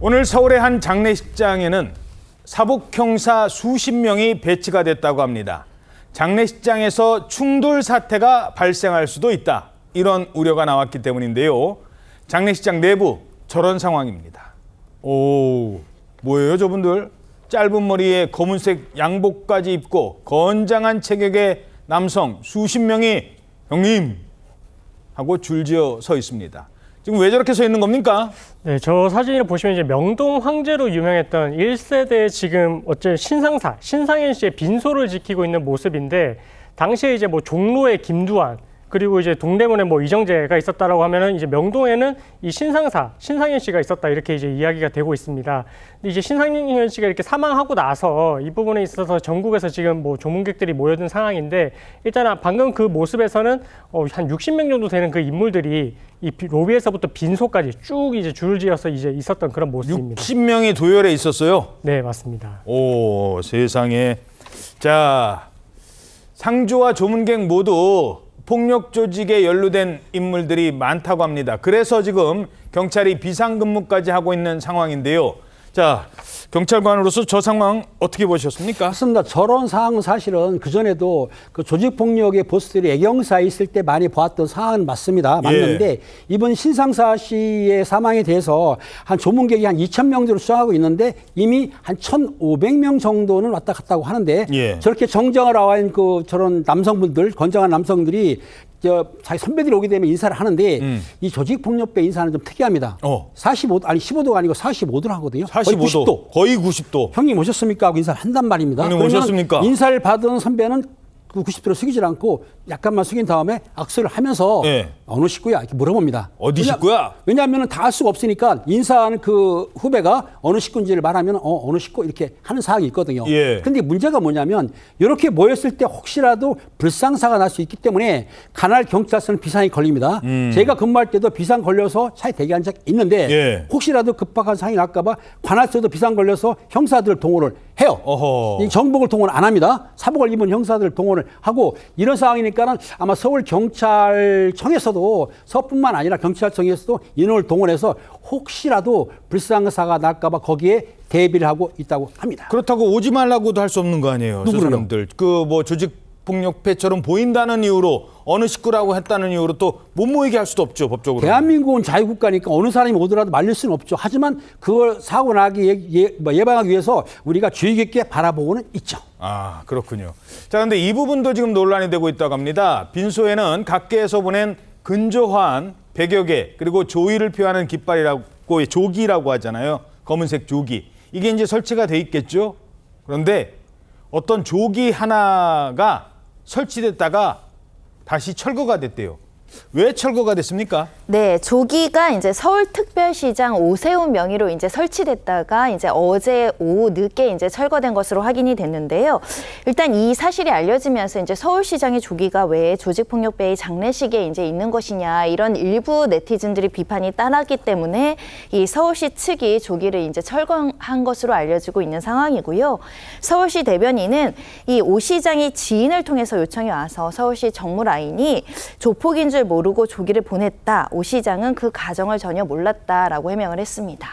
오늘 서울의 한 장례식장에는 사복 형사 수십 명이 배치가 됐다고 합니다. 장례식장에서 충돌 사태가 발생할 수도 있다. 이런 우려가 나왔기 때문인데요. 장례식장 내부 저런 상황입니다. 오, 뭐예요 저분들? 짧은 머리에 검은색 양복까지 입고 건장한 체격의 남성 수십 명이 형님 하고 줄지어 서 있습니다. 지금 왜 저렇게 서 있는 겁니까? 네, 저 사진을 보시면 이제 명동 황제로 유명했던 1세대 지금 어째 신상사, 신상현 씨의 빈소를 지키고 있는 모습인데 당시에 이제 뭐 종로의 김두한 그리고 이제 동대문에 뭐 이정재가 있었다라고 하면은 이제 명동에는 이 신상사, 신상현 씨가 있었다 이렇게 이제 이야기가 되고 있습니다. 근데 이제 신상현 씨가 이렇게 사망하고 나서 이 부분에 있어서 전국에서 지금 뭐 조문객들이 모여든 상황인데 일단 방금 그 모습에서는 한 60명 정도 되는 그 인물들이 이 로비에서부터 빈소까지 쭉 이제 줄을 지어서 이제 있었던 그런 모습입니다. 60명이 도열에 있었어요? 네, 맞습니다. 오, 세상에. 자, 상주와 조문객 모두 폭력 조직에 연루된 인물들이 많다고 합니다. 그래서 지금 경찰이 비상근무까지 하고 있는 상황인데요. 자, 경찰관으로서 저 상황 어떻게 보셨습니까? 맞습니다. 저런 상황은 사실은 그전에도 그 조직폭력의 보스들이 애경사에 있을 때 많이 보았던 상황은 맞습니다. 맞는데 이번 신상사 씨의 사망에 대해서 한 조문객이 한 2,000명 정도 수상하고 있는데 이미 한 1,500명 정도는 왔다 갔다 하는데 저렇게 정정을 나와 있는 그 저런 남성분들, 건장한 남성들이 자기 선배들이 오게 되면 인사를 하는데 이 조직폭력배 인사는 좀 특이합니다. 15도가 아니고 45도를 하거든요. 45도. 거의 90도. 형님 오셨습니까? 하고 인사를 한단 말입니다. 형님 오셨습니까? 인사를 받은 선배는 그 90도로 숙이질 않고 약간만 숙인 다음에 악수를 하면서 어느 식구야? 이렇게 물어봅니다. 어디 식구야? 왜냐하면 다 알 수가 없으니까 인사하는 그 후배가 어느 식구인지를 말하면 어느 식구 이렇게 하는 사항이 있거든요. 그런데 문제가 뭐냐면 이렇게 모였을 때 혹시라도 불상사가 날 수 있기 때문에 관할 경찰서는 비상이 걸립니다. 제가 근무할 때도 비상 걸려서 차에 대기한 적 있는데 혹시라도 급박한 상황이 날까 봐 관할서도 비상 걸려서 형사들을 동원을 해요. 이 정복을 동원 안 합니다. 사복을 입은 형사들을 동원을 하고 이런 상황이니까는 아마 서울경찰청에서도 서뿐만 아니라 경찰청에서도 인원을 동원해서 혹시라도 불상사가 날까 봐 거기에 대비를 하고 있다고 합니다. 그렇다고 오지 말라고도 할 수 없는 거 아니에요. 저 사람들. 그 뭐 조직폭력배처럼 보인다는 이유로 어느 식구라고 했다는 이유로 또 못 모이게 할 수도 없죠. 법적으로. 대한민국은 자유국가니까 어느 사람이 오더라도 말릴 수는 없죠. 하지만 그걸 사고 나기 예방하기 위해서 우리가 주의 깊게 바라보고는 있죠. 아, 그렇군요. 자, 근데 이 부분도 지금 논란이 되고 있다고 합니다. 빈소에는 각계에서 보낸 근조환 100여 개 그리고 조의를 표하는 깃발이라고 조기라고 하잖아요. 검은색 조기. 이게 이제 설치가 돼 있겠죠. 그런데 어떤 조기 하나가 설치됐다가 다시 철거가 됐대요. 왜 철거가 됐습니까? 네, 조기가 이제 서울특별시장 오세훈 명의로 이제 설치됐다가 이제 어제 오후 늦게 이제 철거된 것으로 확인이 됐는데요. 일단 이 사실이 알려지면서 이제 서울시장의 조기가 왜 조직폭력배의 장례식에 이제 있는 것이냐 이런 일부 네티즌들이 비판이 따랐기 때문에 이 서울시 측이 조기를 이제 철거한 것으로 알려지고 있는 상황이고요. 서울시 대변인은 이 오 시장이 지인을 통해서 요청이 와서 서울시 정무라인이 조폭인 줄 모르고 조기를 보냈다. 오 시장은 그 과정을 전혀 몰랐다라고 해명을 했습니다.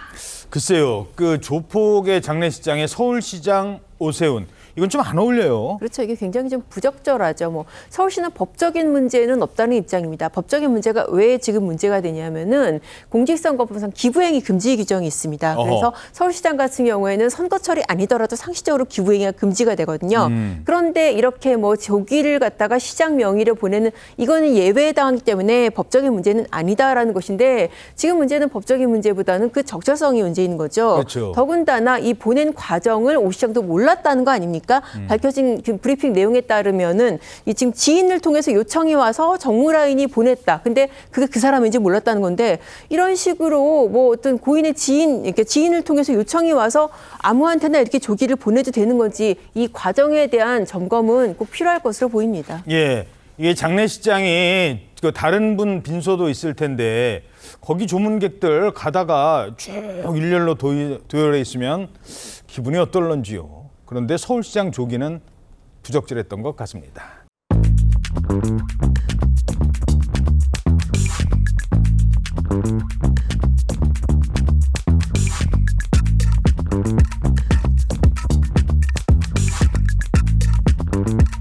글쎄요. 그 조폭의 장례식장에 서울시장 오세훈. 이건 좀 안 어울려요. 그렇죠. 이게 굉장히 좀 부적절하죠. 뭐 서울시는 법적인 문제는 없다는 입장입니다. 법적인 문제가 왜 지금 문제가 되냐면은 공직선거법상 기부행위 금지 규정이 있습니다. 그래서 서울시장 같은 경우에는 선거철이 아니더라도 상시적으로 기부행위가 금지가 되거든요. 그런데 이렇게 뭐 조기를 갖다가 시장 명의로 보내는 이거는 예외에 당하기 때문에 법적인 문제는 아니다라는 것인데 지금 문제는 법적인 문제보다는 그 적절성이 문제인 거죠. 그렇죠. 더군다나 이 보낸 과정을 오 시장도 몰랐다는 거 아닙니까? 밝혀진 그 브리핑 내용에 따르면은 이 지금 지인을 통해서 요청이 와서 정무라인이 보냈다. 근데 그게 그 사람인지 몰랐다는 건데 이런 식으로 뭐 어떤 고인의 지인, 이렇게 지인을 통해서 요청이 와서 아무한테나 이렇게 조기를 보내도 되는 건지 이 과정에 대한 점검은 꼭 필요할 것으로 보입니다. 예, 이게 장례식장이 그 다른 분 빈소도 있을 텐데 거기 조문객들 가다가 쭉 일렬로 도열해 있으면 기분이 어떨런지요. 그런데 서울시장 조기는 부적절했던 것 같습니다. 있습니다.